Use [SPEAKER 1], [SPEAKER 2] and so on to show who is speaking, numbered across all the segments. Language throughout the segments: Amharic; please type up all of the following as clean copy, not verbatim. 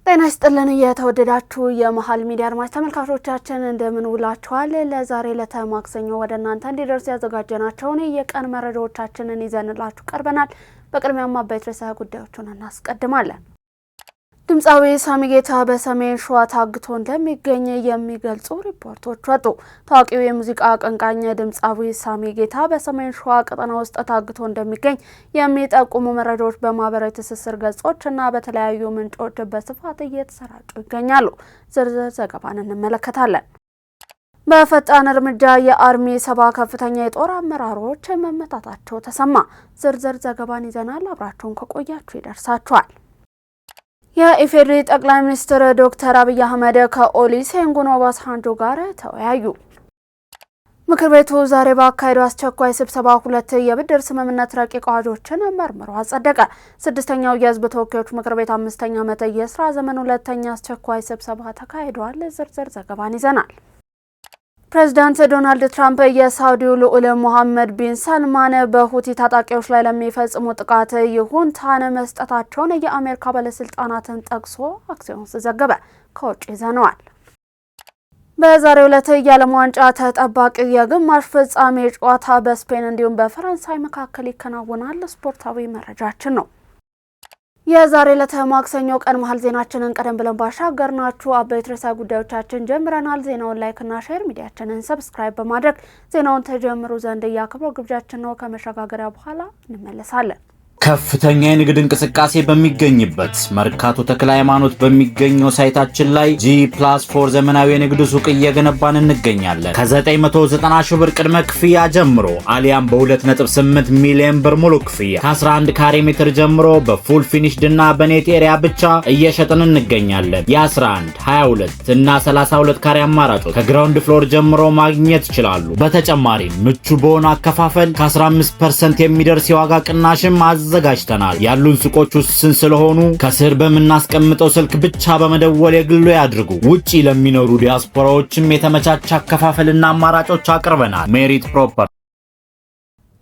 [SPEAKER 1] ጤና ይስጥልን የተወደዳችሁ የመሃል ሚዲያ አድማጭ ተመልካቾቻችን እንደምን ውላችኋል። ለዛሬ ለተማክሰኞ ወደ እናንተ እንዲደርስ ያዘጋጀናቸውን የቀን መረጃዎቻችንን ይዘንላችሁ ቀርበናል። በቅድሚያም አበይት ርዕሰ ጉዳዮችን እናስቀድማለን። ድምጻዊ ሳሚ ጌታ በሰሜን ሸዋ ታግቶ እንደሚገኝ የሚገልጹ ሪፖርቶች ወጡ። ታዋቂው የሙዚቃ አቀንቃኝ ድምጻዊ ሳሚ ጌታ በሰሜን ሸዋ ቀጠና ውስጥ ታግቶ እንደሚገኝ የሚጠቁሙ መረጃዎች በማህበራዊ ትስስር ገጾችና በተለያዩ ምንጮች በስፋት እየተሰራጩ ይገኛሉ። ዝርዝር ዘገባን እንመለከታለን። በፈጣን እርምጃ የአርሚ 7 ከፍተኛ የጦር አመራሮች መመታታቸው ተሰማ። ዝርዝር ዘገባን ይዘናል። አብራችሁን ከቆያችሁ ይደርሳችኋል። የኢፌዴሪ ጠቅላይ ሚኒስትር ዶክተር አብይ አህመድ ከኦሉሴጉን ኦባሳንጆ ጋር ተወያዩ። ምክር ቤቱ ዛሬ ባካሄደው አስቸኳይ ስብሰባ 2 የብድር ስምምነት ረቂቅ አዋጆችን መርምሮ አጸደቀ። 6ኛው የህዝብ ተወካዮች ምክር ቤት 5ኛ ዓመት የሥራ ዘመን 2ኛ አስቸኳይ ስብሰባ ተካሂዷል። ዝርዝር ዘገባን ይዘናል። ፕሬዝዳንት ዶናልድ ትራምፕ የሳውዲው ልዑል ሙሐመድ ቢን ሰልማን በሁቲ ታጣቂዎች ላይ ለሚፈጽሙ ጥቃት ይሁንታን መስጠታቸውን የአሜሪካ ባለስልጣናትን ጠቅሶ አክሲዮንስ ዘገበ። ከውጭ ይዘነዋል። በዛሬው ዕለት የዓለም ዋንጫ ተጠባቂ የግማሽ ፍጻሜ ጨዋታ በስፔን እንዲሁም በፈረንሳይ መካከል ይከናወናል። ስፖርታዊ መረጃችን ነው። የዛሬ ዕለት ማክሰኞ ቀን መሃል ዜናችንን ቀደም ብለን ባሻገርናችሁ አበይት ርዕሰ ጉዳዮቻችን ጀምረናል። ዜናውን ላይክ እና ሼር ሚዲያችንን ሰብስክራይብ በማድረግ ዜናውን ተጀምሩ ዘንድ የአክብሮት ግብዣችን ነው። ከመሸጋገሪያ በኋላ እንመለሳለን።
[SPEAKER 2] ከፍተኛ የንግድ እንቅስቃሴ በሚገኝበት መርካቶ ተክለ ሃይማኖት በሚገኘው ሳይታችን ላይ G+4 ዘመናዊ የንግድ ሱቅ እየገነባን እንገኛለን። ከ990 ሺህ ብር ቅድመ ክፍያ ጀምሮ አሊያም በ2.8 ሚሊዮን ብር ሙሉ ክፍያ ከ11 ካሬ ሜትር ጀምሮ በፉል ፊኒሽድ እና በኔት ኤሪያ ብቻ እየሸጥን እንገኛለን። የ11፣ 22 እና 32 ካሬ አማራጮች ከግራውንድ ፍሎር ጀምሮ ማግኘት ይችላሉ። በተጨማሪም ምቹ በሆነ አከፋፈል ከ15% የሚደርስ የዋጋ ቅናሽም አዘጋጅተናል። ያሉን ሱቆች ውስን ስለሆኑ ከስር በመናስቀምጠው ስልክ ብቻ በመደወል የግሎ ያድርጉ። ውጪ ለሚኖሩ ዲያስፖራዎችም የተመቻቸ አከፋፈልና አማራጮች አቅርበናል። ሜሪት ፕሮፐርቲ።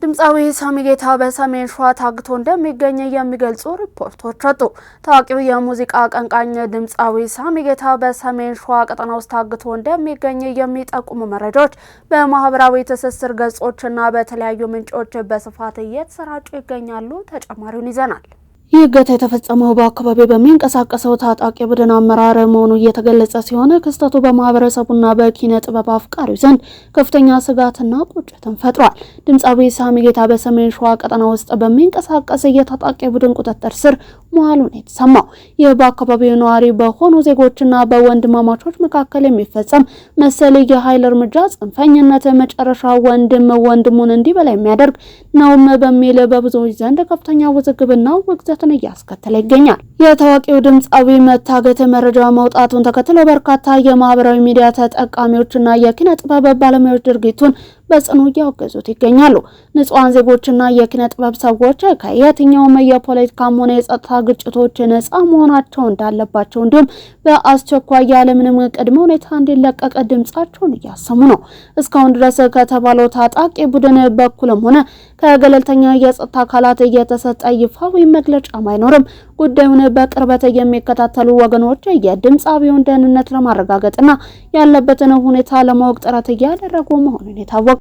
[SPEAKER 1] ድምጻዊ ሳሚ ጌታ በሰሜን ሸዋ ታግቶ እንደሚገኝ የሚገልጹ ሪፖርቶች ወጡ። ታዋቂው የሙዚቃ አቀንቃኝ ድምጻዊ ሳሚ ጌታ በሰሜን ሸዋ ቀጠና ውስጥ ታግቶ እንደሚገኝ የሚጠቁሙ መረጃዎች በማህበራዊ ትስስር ገጾችና በተለያዩ ምንጮች በስፋት እየተሰራጩ ይገኛሉ። ተጨማሪውን ይዘናል። ይህ እገታ የተፈጸመው በአካባቢው በሚንቀሳቀሰው ታጣቂ ቡድን አመራር መሆኑ እየተገለጸ ሲሆን ክስተቱ በማህበረሰቡና በኪነ ጥበብ አፍቃሪው ዘንድ ከፍተኛ ስጋትና ቁጭትን ፈጥሯል። ድምጻዊ ሳሚ ጌታ በሰሜን ሸዋ ቀጠና ውስጥ በሚንቀሳቀስ የታጣቂ ቡድን ቁጥጥር ስር መዋሉን የተሰማው ይህ በአካባቢው ነዋሪ በሆኑ ዜጎችና በወንድማማቾች መካከል የሚፈጸም መሰል የኃይል እርምጃ ጽንፈኝነት መጨረሻ ወንድም ወንድሙን እንዲበላ የሚያደርግ ነውም በሚል በብዙዎች ዘንድ ከፍተኛ ውዝግብና ውግዘትን እያስከተለ ይገኛል። የታዋቂው ድምጻዊ መታገት መረጃ መውጣቱን ተከትሎ በርካታ የማህበራዊ ሚዲያ ተጠቃሚዎችና የኪነ ጥበብ ባለሙያዎች ድርጊቱን በጽኑ እያወገዙት ይገኛሉ። ንጹሃን ዜጎችና የኪነ ጥበብ ሰዎች ከየትኛውም የፖለቲካም ሆነ የጸጥታ ግጭቶች ነፃ መሆናቸው እንዳለባቸው እንዲሁም በአስቸኳይ ያለምንም ቅድመ ሁኔታ እንዲለቀቅ ድምጻቸውን እያሰሙ ነው። እስካሁን ድረስ ከተባለው ታጣቂ ቡድን በኩልም ሆነ ከገለልተኛ የጸጥታ አካላት እየተሰጠ ይፋዊ መግለጫ አይኖርም። ጉዳዩን በቅርበት የሚከታተሉ ወገኖች የድምጻዊውን ደህንነት ለማረጋገጥና ያለበትን ሁኔታ ለማወቅ ጥረት እያደረጉ መሆኑን የታወቀ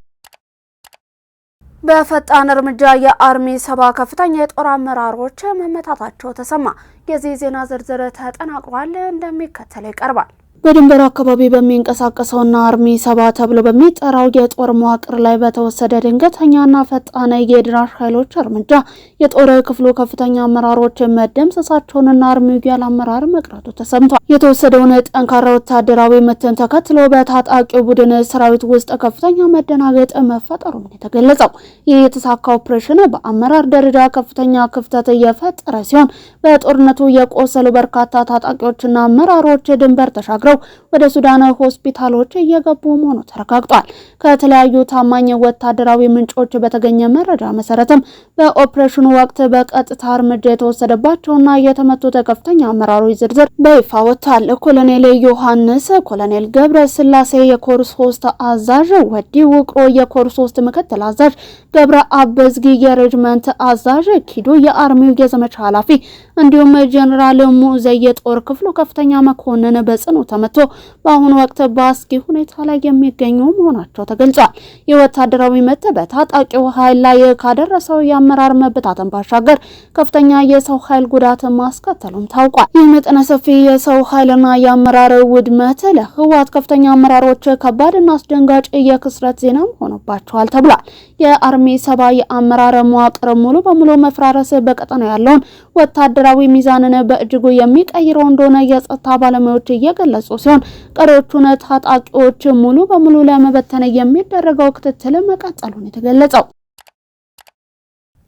[SPEAKER 1] በፈጣን እርምጃ የአርሚ 7 ከፍተኛ የጦር አመራሮች መመታታቸው ተሰማ። የዚህ ዜና ዝርዝር ተጠናቅሯል፣ እንደሚከተለው ይቀርባል። በድንበር አካባቢ በሚንቀሳቀሰውና አርሚ 7 ተብሎ በሚጠራው የጦር መዋቅር ላይ በተወሰደ ድንገተኛና ፈጣን የድራሽ ኃይሎች እርምጃ የጦር ክፍሉ ከፍተኛ አመራሮች መደምሰሳቸውንና አርሚው ያለ አመራር መቅረቱ ተሰምቷል። የተወሰደውን ጠንካራ ወታደራዊ ምትን ተከትሎ በታጣቂው ቡድን ሰራዊት ውስጥ ከፍተኛ መደናገጥ መፈጠሩን የተገለጸው ይህ የተሳካ ኦፕሬሽን በአመራር ደረጃ ከፍተኛ ክፍተት የፈጠረ ሲሆን በጦርነቱ የቆሰሉ በርካታ ታጣቂዎችና አመራሮች ድንበር ተሻግረው ተሳፍረው ወደ ሱዳን ሆስፒታሎች እየገቡ መሆኑ ተረጋግጧል። ከተለያዩ ታማኝ ወታደራዊ ምንጮች በተገኘ መረጃ መሰረትም በኦፕሬሽኑ ወቅት በቀጥታ እርምጃ የተወሰደባቸውና የተመቱት ከፍተኛ አመራሮች ዝርዝር በይፋ ወጥቷል። ኮሎኔል ዮሐንስ፣ ኮሎኔል ገብረ ስላሴ የኮር 3 አዛዥ፣ ወዲ ውቅሮ የኮር 3 ምክትል አዛዥ፣ ገብረ አበዝጊ የሬጅመንት አዛዥ፣ ኪዱ የአርሚው የዘመቻ ኃላፊ እንዲሁም ጀነራል ሙዘ የጦር ክፍሉ ከፍተኛ መኮንን በጽኑ ተመቶ በአሁኑ ወቅት በአስጊ ሁኔታ ላይ የሚገኙ መሆናቸው ተገልጿል። የወታደራዊ ምት በታጣቂው ኃይል ላይ ካደረሰው የአመራር መበታተን ባሻገር ከፍተኛ የሰው ኃይል ጉዳት ማስከተሉም ታውቋል። ይህ መጠነ ሰፊ የሰው ኃይልና የአመራር ውድመት ለህወሓት ከፍተኛ አመራሮች ከባድና አስደንጋጭ የክስረት ዜና ሆኖባቸዋል ተብሏል። የአርሚ 7 የአመራር መዋቅር ሙሉ በሙሉ መፍራረስ በቀጠናው ያለውን ወታደራዊ ሚዛንን በእጅጉ የሚቀይረው እንደሆነ የጸጥታ ባለሙያዎች እየገለጹ ሲሆን ቀሪዎቹን ታጣቂዎች ሙሉ በሙሉ ለመበተን የሚደረገው ክትትል መቀጠሉን የተገለጸው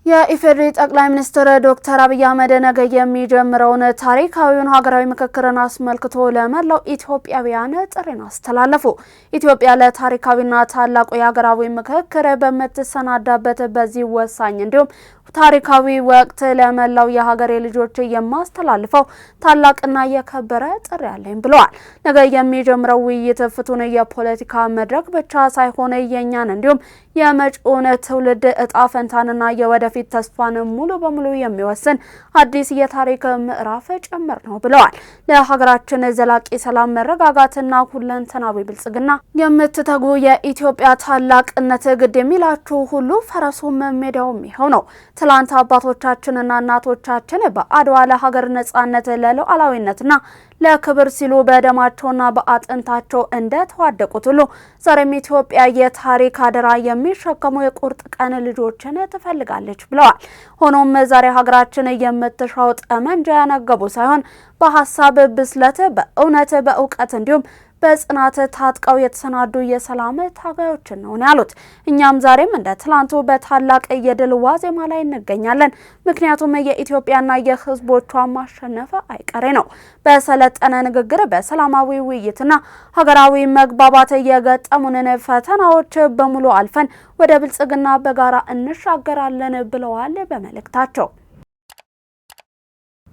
[SPEAKER 1] የኢፌዴሪ ጠቅላይ ሚኒስትር ዶክተር አብይ አህመድ ነገ የሚጀምረውን ታሪካዊውን ሀገራዊ ምክክርን አስመልክቶ ለመላው ኢትዮጵያውያን ጥሪን አስተላለፉ። ኢትዮጵያ ለታሪካዊና ታላቁ የሀገራዊ ምክክር በምትሰናዳበት በዚህ ወሳኝ እንዲሁም ታሪካዊ ወቅት ለመላው የሀገሬ ልጆች የማስተላልፈው ታላቅና የከበረ ጥሪ አለኝ ብለዋል። ነገ የሚጀምረው ውይይት ፍቱን የፖለቲካ መድረክ ብቻ ሳይሆን የኛን እንዲሁም የመጪውን ትውልድ እጣ ፈንታንና የወደፊት ተስፋን ሙሉ በሙሉ የሚወስን አዲስ የታሪክ ምዕራፍ ጭምር ነው ብለዋል። ለሀገራችን ዘላቂ ሰላም፣ መረጋጋትና ሁለንተናዊ ብልጽግና የምትተጉ የኢትዮጵያ ታላቅነት ግድ የሚላችሁ ሁሉ ፈረሱም ሜዳውም ይኸው ነው። ትላንት አባቶቻችንና እናቶቻችን በአድዋ ለሀገር ነጻነት ለሉዓላዊነትና ለክብር ሲሉ በደማቸውና በአጥንታቸው እንደተዋደቁት ሁሉ ዛሬም ኢትዮጵያ የታሪክ አደራ የሚሸከሙ የቁርጥ ቀን ልጆችን ትፈልጋለች ብለዋል። ሆኖም ዛሬ ሀገራችን የምትሻው ጠመንጃ ያነገቡ ሳይሆን በሀሳብ ብስለት፣ በእውነት፣ በእውቀት እንዲሁም በጽናት ታጥቀው የተሰናዱ የሰላም ታጋዮችን ነው ያሉት። እኛም ዛሬም እንደ ትላንቱ በታላቅ የድል ዋዜማ ላይ እንገኛለን። ምክንያቱም የኢትዮጵያና የሕዝቦቿ ማሸነፍ አይቀሬ ነው። በሰለጠነ ንግግር፣ በሰላማዊ ውይይትና ሀገራዊ መግባባት የገጠሙንን ፈተናዎች በሙሉ አልፈን ወደ ብልጽግና በጋራ እንሻገራለን ብለዋል በመልእክታቸው።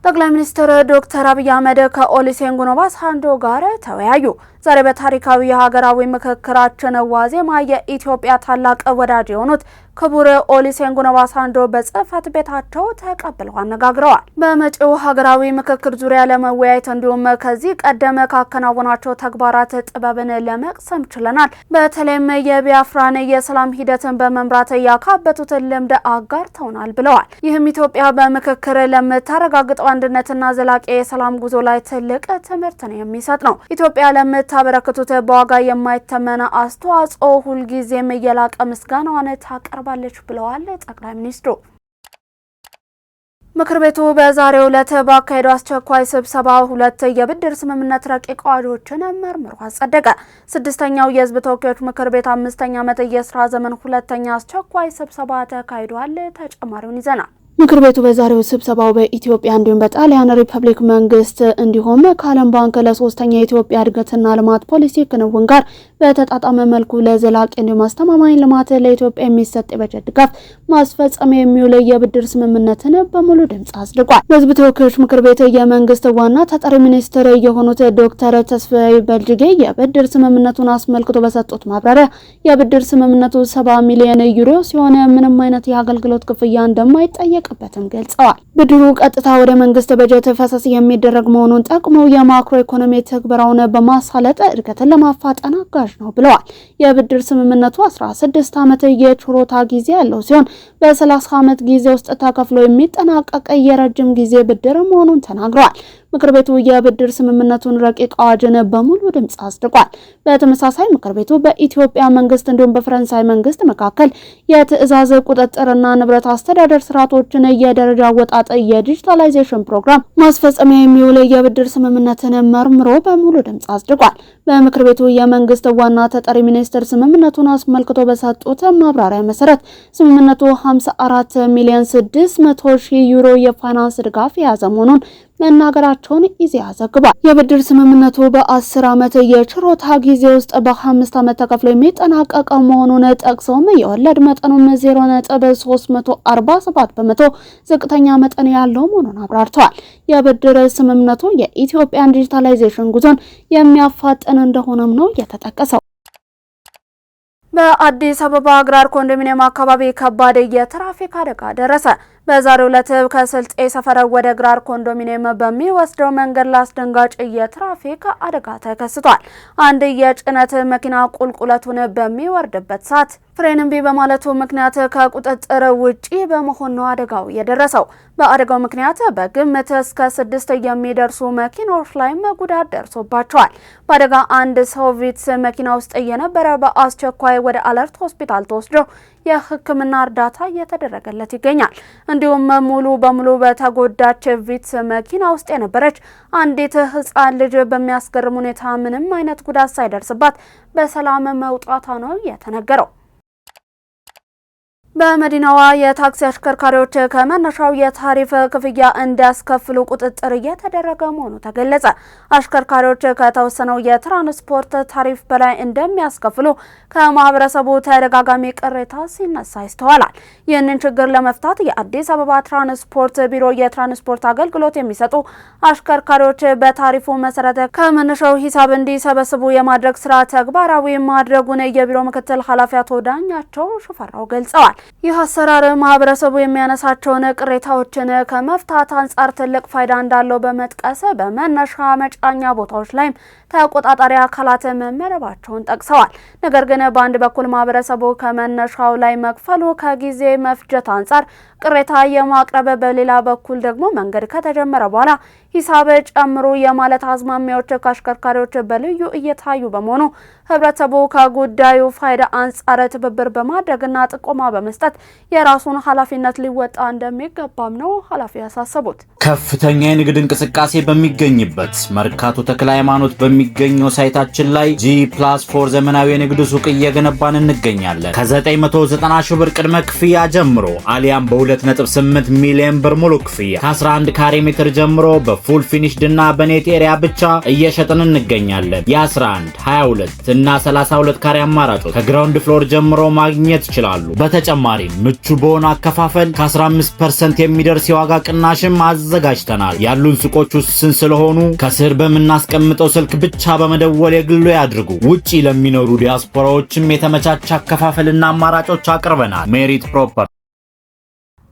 [SPEAKER 1] ጠቅላይ ሚኒስትር ዶክተር አብይ አህመድ ከኦሉሴጉን ኦባሳንጆ ጋር ተወያዩ። ዛሬ በታሪካዊ የሀገራዊ ምክክራችን ዋዜማ የኢትዮጵያ ታላቅ ወዳጅ የሆኑት ክቡር ኦሉሴጉን ኦባሳንጆ በጽህፈት ቤታቸው ተቀብለው አነጋግረዋል። በመጪው ሀገራዊ ምክክር ዙሪያ ለመወያየት እንዲሁም ከዚህ ቀደም ካከናወናቸው ተግባራት ጥበብን ለመቅሰም ችለናል። በተለይም የቢያፍራን የሰላም ሂደትን በመምራት ያካበቱትን ልምድ አጋርተውናል ብለዋል። ይህም ኢትዮጵያ በምክክር ለምታረጋግጠው አንድነትና ዘላቂ የሰላም ጉዞ ላይ ትልቅ ትምህርትን የሚሰጥ ነው። ኢትዮጵያ ለምታበረክቱት በዋጋ የማይተመን አስተዋጽኦ ሁልጊዜም የላቀ ምስጋናዋን ታቀርባለች ብለዋል ጠቅላይ ሚኒስትሩ። ምክር ቤቱ በዛሬው ዕለት ባካሄደው አስቸኳይ ስብሰባ 2 የብድር ስምምነት ረቂቅ አዋጆችን መርምሮ አጸደቀ። 6ኛው የሕዝብ ተወካዮች ምክር ቤት 5ኛ ዓመት የስራ ዘመን 2ኛ አስቸኳይ ስብሰባ ተካሂዷል። ተጨማሪውን ይዘናል። ምክር ቤቱ በዛሬው ስብሰባው በኢትዮጵያ እንዲሁም በጣሊያን ሪፐብሊክ መንግስት እንዲሁም ከዓለም ባንክ ለ3ኛ የኢትዮጵያ እድገትና ልማት ፖሊሲ ክንውን ጋር በተጣጣመ መልኩ ለዘላቂ እንዲሁም አስተማማኝ ልማት ለኢትዮጵያ የሚሰጥ የበጀት ድጋፍ ማስፈጸሚያ የሚውል የብድር ስምምነትን በሙሉ ድምጽ አጽድቋል። በሕዝብ ተወካዮች ምክር ቤት የመንግስት ዋና ተጠሪ ሚኒስትር የሆኑት ዶክተር ተስፋዬ በልጅጌ የብድር ስምምነቱን አስመልክቶ በሰጡት ማብራሪያ የብድር ስምምነቱ 70 ሚሊዮን ዩሮ ሲሆን ምንም አይነት የአገልግሎት ክፍያ እንደማይጠየቅ በተም ገልጸዋል። ብድሩ ቀጥታ ወደ መንግስት በጀት ፈሰስ የሚደረግ መሆኑን ጠቅመው የማክሮ ኢኮኖሚ ትግበራውን በማሳለጥ እድገትን ለማፋጠን አጋዥ ነው ብለዋል። የብድር ስምምነቱ 16 ዓመት የችሮታ ጊዜ ያለው ሲሆን በ30 ዓመት ጊዜ ውስጥ ተከፍሎ የሚጠናቀቅ የረጅም ጊዜ ብድር መሆኑን ተናግረዋል። ምክር ቤቱ የብድር ስምምነቱን ረቂቅ አዋጅን በሙሉ ድምጽ አጽድቋል። በተመሳሳይ ምክር ቤቱ በኢትዮጵያ መንግስት እንዲሁም በፈረንሳይ መንግስት መካከል የትዕዛዝ ቁጥጥርና ንብረት አስተዳደር ስርዓቶችን የደረጃ አወጣጥ የዲጂታላይዜሽን ፕሮግራም ማስፈጸሚያ የሚውል የብድር ስምምነትን መርምሮ በሙሉ ድምጽ አጽድቋል። በምክር ቤቱ የመንግስት ዋና ተጠሪ ሚኒስትር ስምምነቱን አስመልክቶ በሰጡት ማብራሪያ መሰረት ስምምነቱ 54 ሚሊዮን 600 ሺህ ዩሮ የፋይናንስ ድጋፍ የያዘ መሆኑን መናገራቸውን ኢዜአ ዘግቧል። የብድር ስምምነቱ በ10 ዓመት የችሮታ ጊዜ ውስጥ በ5 ዓመት ተከፍሎ የሚጠናቀቅ መሆኑን ጠቅሰውም የወለድ መጠኑም 0.347 በመቶ ዝቅተኛ መጠን ያለው መሆኑን አብራርተዋል። የብድር ስምምነቱ የኢትዮጵያን ዲጂታላይዜሽን ጉዞን የሚያፋጥን እንደሆነም ነው የተጠቀሰው። በአዲስ አበባ አግራር ኮንዶሚኒየም አካባቢ ከባድ የትራፊክ አደጋ ደረሰ። በዛሬው ዕለት ከስልጤ ሰፈር ወደ አግራር ኮንዶሚኒየም በሚወስደው መንገድ ላይ አስደንጋጭ የትራፊክ አደጋ ተከስቷል። አንድ የጭነት መኪና ቁልቁለቱን በሚወርድበት ሰዓት ፍሬን እምቢ በማለቱ ምክንያት ከቁጥጥር ውጪ በመሆን ነው አደጋው የደረሰው። በአደጋው ምክንያት በግምት እስከ 6 የሚደርሱ መኪናዎች ላይም ጉዳት ደርሶባቸዋል። በአደጋ አንድ ሰው ቪትስ መኪና ውስጥ የነበረ በአስቸኳይ ወደ አለርት ሆስፒታል ተወስዶ የሕክምና እርዳታ እየተደረገለት ይገኛል። እንዲሁም ሙሉ በሙሉ በተጎዳች ቪትስ መኪና ውስጥ የነበረች አንዲት ሕፃን ልጅ በሚያስገርም ሁኔታ ምንም አይነት ጉዳት ሳይደርስባት በሰላም መውጣቷ ነው የተነገረው። በመዲናዋ የታክሲ አሽከርካሪዎች ከመነሻው የታሪፍ ክፍያ እንዲያስከፍሉ ቁጥጥር እየተደረገ መሆኑ ተገለጸ። አሽከርካሪዎች ከተወሰነው የትራንስፖርት ታሪፍ በላይ እንደሚያስከፍሉ ከማህበረሰቡ ተደጋጋሚ ቅሬታ ሲነሳ ይስተዋላል። ይህንን ችግር ለመፍታት የአዲስ አበባ ትራንስፖርት ቢሮ የትራንስፖርት አገልግሎት የሚሰጡ አሽከርካሪዎች በታሪፉ መሰረት ከመነሻው ሂሳብ እንዲሰበስቡ የማድረግ ስራ ተግባራዊ ማድረጉን የቢሮ ምክትል ኃላፊ አቶ ዳኛቸው ሽፈራው ገልጸዋል። ይህ አሰራር ማህበረሰቡ የሚያነሳቸውን ቅሬታዎችን ከመፍታት አንጻር ትልቅ ፋይዳ እንዳለው በመጥቀስ በመነሻ መጫኛ ቦታዎች ላይም ተቆጣጣሪ አካላት መመደባቸውን ጠቅሰዋል። ነገር ግን በአንድ በኩል ማህበረሰቡ ከመነሻው ላይ መክፈሉ ከጊዜ መፍጀት አንጻር ቅሬታ የማቅረብ፣ በሌላ በኩል ደግሞ መንገድ ከተጀመረ በኋላ ሂሳብ ጨምሩ የማለት አዝማሚያዎች ከአሽከርካሪዎች በልዩ እየታዩ በመሆኑ ህብረተሰቡ ከጉዳዩ ፋይዳ አንጻር ትብብር በማድረግና ጥቆማ በመስጠት የራሱን ኃላፊነት ሊወጣ እንደሚገባም ነው ኃላፊው ያሳሰቡት።
[SPEAKER 2] ከፍተኛ የንግድ እንቅስቃሴ በሚገኝበት መርካቶ ተክለ ሃይማኖት በሚገኘው ሳይታችን ላይ G+4 ዘመናዊ የንግድ ሱቅ እየገነባን እንገኛለን። ከ990 ሺህ ብር ቅድመ ክፍያ ጀምሮ አሊያም በ2.8 ሚሊዮን ብር ሙሉ ክፍያ ከ11 ካሬ ሜትር ጀምሮ በፉል ፊኒሽድ እና በኔት ኤሪያ ብቻ እየሸጥን እንገኛለን። የ11፣ 22 እና 32 ካሬ አማራጮች ከግራውንድ ፍሎር ጀምሮ ማግኘት ይችላሉ። በተጨማሪም ምቹ በሆነ አከፋፈል ከ15% የሚደርስ የዋጋ ቅናሽም አዘጋጅተናል። ያሉን ሱቆች ውስን ስለሆኑ ከስር በምናስቀምጠው ስልክ ብቻ በመደወል የግሎ ያድርጉ። ውጪ ለሚኖሩ ዲያስፖራዎችም የተመቻቸ አከፋፈልና አማራጮች አቅርበናል። ሜሪት ፕሮፐርቲ።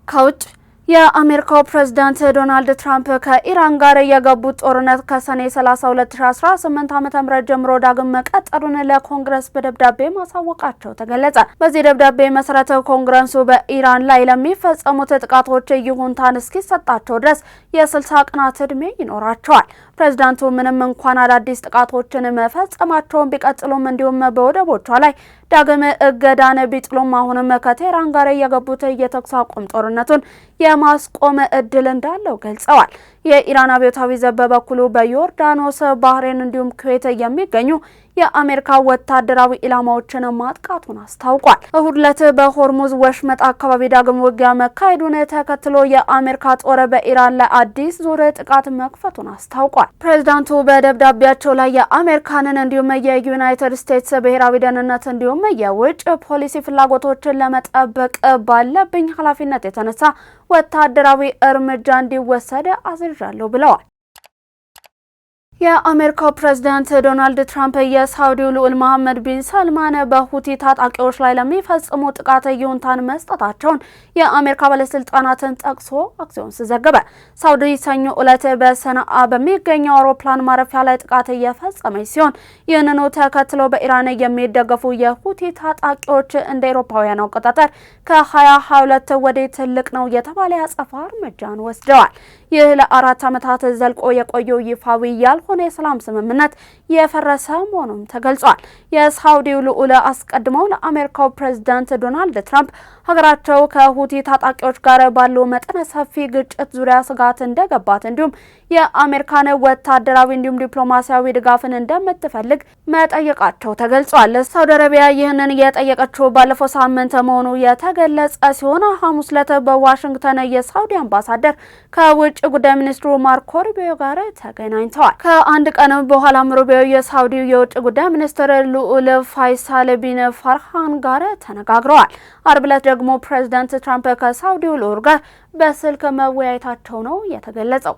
[SPEAKER 1] ከውጭ የአሜሪካው ፕሬዝዳንት ዶናልድ ትራምፕ ከኢራን ጋር የገቡት ጦርነት ከሰኔ 30 2018 ዓ.ም ጀምሮ ዳግም መቀጠሉን ለኮንግረስ በደብዳቤ ማሳወቃቸው ተገለጸ። በዚህ ደብዳቤ መሰረት ኮንግረሱ በኢራን ላይ ለሚፈጸሙት ጥቃቶች ይሁንታን እስኪሰጣቸው ድረስ የ60 ቀናት ዕድሜ ይኖራቸዋል። ፕሬዝዳንቱ ምንም እንኳን አዳዲስ ጥቃቶችን መፈጸማቸውን ቢቀጥሉም እንዲሁም በወደቦቿ ላይ ዳግም እገዳን ቢጥሉም አሁንም ከቴህራን ጋር የገቡት የተኩስ አቁም ጦርነቱን የማስቆም እድል እንዳለው ገልጸዋል። የኢራን አብዮታዊ ዘብ በበኩሉ በዮርዳኖስ፣ ባህሬን እንዲሁም ኩዌት የሚገኙ የአሜሪካ ወታደራዊ ኢላማዎችን ማጥቃቱን አስታውቋል። እሁድ ዕለት በሆርሙዝ ወሽመጥ አካባቢ ዳግም ውጊያ መካሄዱን ተከትሎ የአሜሪካ ጦር በኢራን ላይ አዲስ ዙር ጥቃት መክፈቱን አስታውቋል። ፕሬዝዳንቱ በደብዳቤያቸው ላይ የአሜሪካንን እንዲሁም የዩናይትድ ስቴትስ ብሔራዊ ደህንነት እንዲሁም የውጭ ፖሊሲ ፍላጎቶችን ለመጠበቅ ባለብኝ ኃላፊነት የተነሳ ወታደራዊ እርምጃ እንዲወሰድ አዝዣለሁ ብለዋል። የአሜሪካው ፕሬዝዳንት ዶናልድ ትራምፕ የሳውዲው ልዑል መሐመድ ቢን ሰልማን በሁቲ ታጣቂዎች ላይ ለሚፈጽሙ ጥቃት ይሁንታን መስጠታቸውን የአሜሪካ ባለስልጣናትን ጠቅሶ አክሲዮንስ ዘገበ። ሳውዲ ሰኞ ዕለት በሰነአ በሚገኘው አውሮፕላን ማረፊያ ላይ ጥቃት እየፈጸመች ሲሆን ይህንኑ ተከትሎ በኢራን የሚደገፉ የሁቲ ታጣቂዎች እንደ አውሮፓውያን አቆጣጠር ከ2022 ወዲህ ትልቅ ነው የተባለ ያጸፋ እርምጃን ወስደዋል። ይህ ለ4 ዓመታት ዘልቆ የቆየው ይፋዊ ያልሆነ የሰላም ስምምነት የፈረሰ መሆኑም ተገልጿል። የሳውዲው ልዑል አስቀድመው ለአሜሪካው ፕሬዝዳንት ዶናልድ ትራምፕ ሀገራቸው ከሁቲ ታጣቂዎች ጋር ባለው መጠነ ሰፊ ግጭት ዙሪያ ስጋት እንደገባት እንዲሁም የአሜሪካን ወታደራዊ እንዲሁም ዲፕሎማሲያዊ ድጋፍን እንደምትፈልግ መጠየቃቸው ተገልጿል። ሳውዲ አረቢያ ይህንን የጠየቀችው ባለፈው ሳምንት መሆኑ የተገለጸ ሲሆን ሐሙስ ዕለት በዋሽንግተን የሳውዲ አምባሳደር ከውጭ ጉዳይ ሚኒስትሩ ማርኮ ሩቢዮ ጋር ተገናኝተዋል። ከአንድ ቀን በኋላ ሩቢዮ የሳውዲው የውጭ ጉዳይ ሚኒስትር ልዑል ፋይሳል ቢን ፋርሃን ጋር ተነጋግረዋል። አርብ ዕለት ደግሞ ፕሬዝዳንት ትራምፕ ከሳውዲው ልዑል ጋር በስልክ መወያየታቸው ነው የተገለጸው።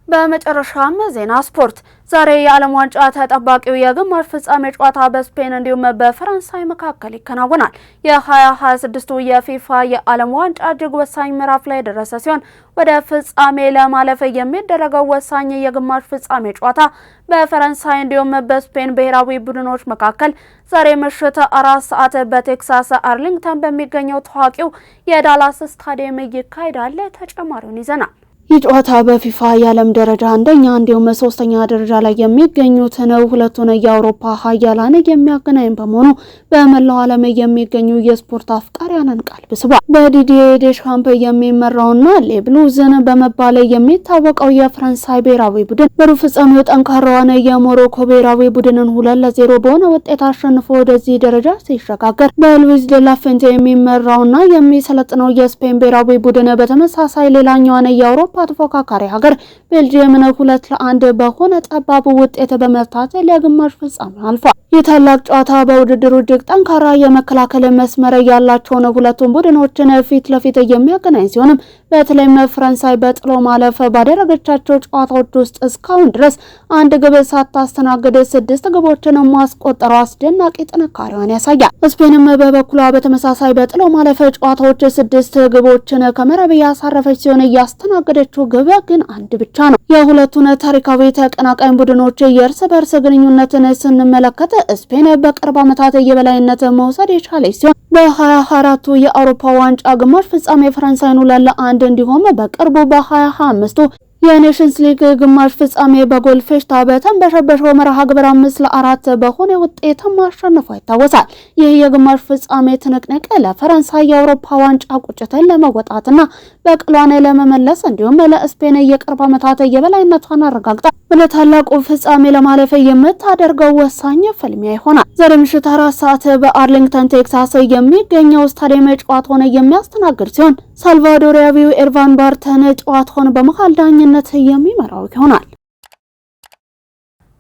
[SPEAKER 1] በመጨረሻም ዜና ስፖርት። ዛሬ የዓለም ዋንጫ ተጠባቂው የግማሽ ፍጻሜ ጨዋታ በስፔን እንዲሁም በፈረንሳይ መካከል ይከናወናል። የ2026ቱ የፊፋ የዓለም ዋንጫ እጅግ ወሳኝ ምዕራፍ ላይ የደረሰ ሲሆን ወደ ፍጻሜ ለማለፍ የሚደረገው ወሳኝ የግማሽ ፍጻሜ ጨዋታ በፈረንሳይ እንዲሁም በስፔን ብሔራዊ ቡድኖች መካከል ዛሬ ምሽት 4 ሰዓት በቴክሳስ አርሊንግተን በሚገኘው ታዋቂው የዳላስ ስታዲየም ይካሄዳል። ተጨማሪውን ይዘናል። ይህ ጨዋታ በፊፋ የዓለም ደረጃ አንደኛ እንዲሁም ሶስተኛ ደረጃ ላይ የሚገኙትን ሁለቱን የአውሮፓ ሀያላን የሚያገናኝ በመሆኑ በመላው ዓለም የሚገኙ የስፖርት አፍቃሪያንን ቀልብ ስቧል። በዲዲዬ ዴሻምፕ የሚመራውና ሌብሉዝን በመባል የሚታወቀው የፈረንሳይ ብሔራዊ ቡድን በሩብ ፍጻሜው ጠንካራዋን የሞሮኮ ብሔራዊ ቡድንን 2-0 በሆነ ውጤት አሸንፎ ወደዚህ ደረጃ ሲሸጋገር በሉዊስ ዴላፌንቴ የሚመራውና የሚሰለጥነው የስፔን ብሔራዊ ቡድን በተመሳሳይ ሌላኛዋን የአውሮፓ ተፎካካሪ ሀገር ቤልጂየምን 2-1 በሆነ ጠባብ ውጤት በመፍታት ለግማሽ ፍጻሜ አልፏል። የታላቅ ጨዋታ በውድድሩ እጅግ ጠንካራ የመከላከል መስመር ያላቸውን ሁለቱም ቡድኖችን ፊት ለፊት የሚያገናኝ ሲሆንም በተለይም ፈረንሳይ በጥሎ ማለፍ ባደረገቻቸው ጨዋታዎች ውስጥ እስካሁን ድረስ አንድ ግብ ሳታስተናግድ 6 ግቦችን ማስቆጠሯ አስደናቂ ጥንካሬዋን ያሳያል። ስፔንም በበኩሏ በተመሳሳይ በጥሎ ማለፍ ጨዋታዎች 6 ግቦችን ከመረብ ያሳረፈች ሲሆን ያስተናገደችው ግብ ግን አንድ ብቻ ነው። የሁለቱን ታሪካዊ ተቀናቃኝ ቡድኖች የእርስ በርስ ግንኙነትን ስንመለከት ስፔን በቅርብ ዓመታት የበላይነት መውሰድ የቻለች ሲሆን በ2024 የአውሮፓ ዋንጫ ግማሽ ፍጻሜ ፈረንሳይን 2-1 እንዲሁም በቅርቡ በ2025 የኔሽንስ ሊግ ግማሽ ፍጻሜ በጎል ፌሽታ በተንበሸበሸው መርሃ ግብር 5-4 በሆነ ውጤት ማሸነፏ ይታወሳል። ይህ የግማሽ ፍጻሜ ትንቅንቅ ለፈረንሳይ የአውሮፓ ዋንጫ ቁጭትን ለመወጣትና በቅሏን ለመመለስ እንዲሁም ለስፔን የቅርብ ዓመታት የበላይነቷን አረጋግጣ ወደ ታላቁ ፍጻሜ ለማለፍ የምታደርገው ወሳኝ ፍልሚያ ይሆናል። ዛሬ ምሽት 4 ሰዓት በአርሊንግተን ቴክሳስ የሚገኘው ስታዲየም ጨዋታውን የሚያስተናግድ ሲሆን ሳልቫዶሪያዊው ኤርቫን ባርተን ጨዋታውን በመሃል ዳኝነት የሚመራው ይሆናል።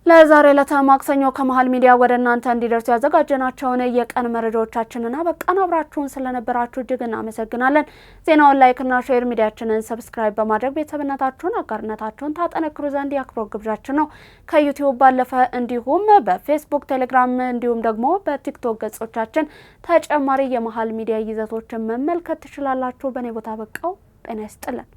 [SPEAKER 1] ለዛሬ ለማክሰኞ ከመሃል ሚዲያ ወደ እናንተ እንዲደርሱ ያዘጋጀናቸውን የቀን መረጃዎቻችንን አበቃን። አብራችሁን ስለነበራችሁ እጅግ እናመሰግናለን። ዜናውን ላይክና ሼር፣ ሚዲያችንን ሰብስክራይብ በማድረግ ቤተሰብነታችሁን አጋርነታችሁን ታጠነክሩ ዘንድ የአክብሮት ግብዣችን ነው። ከዩቲዩብ ባለፈ እንዲሁም በፌስቡክ፣ ቴሌግራም እንዲሁም ደግሞ በቲክቶክ ገጾቻችን ተጨማሪ የመሃል ሚዲያ ይዘቶችን መመልከት ትችላላችሁ። በእኔ ቦታ በቃው። ጤና ይስጥልን።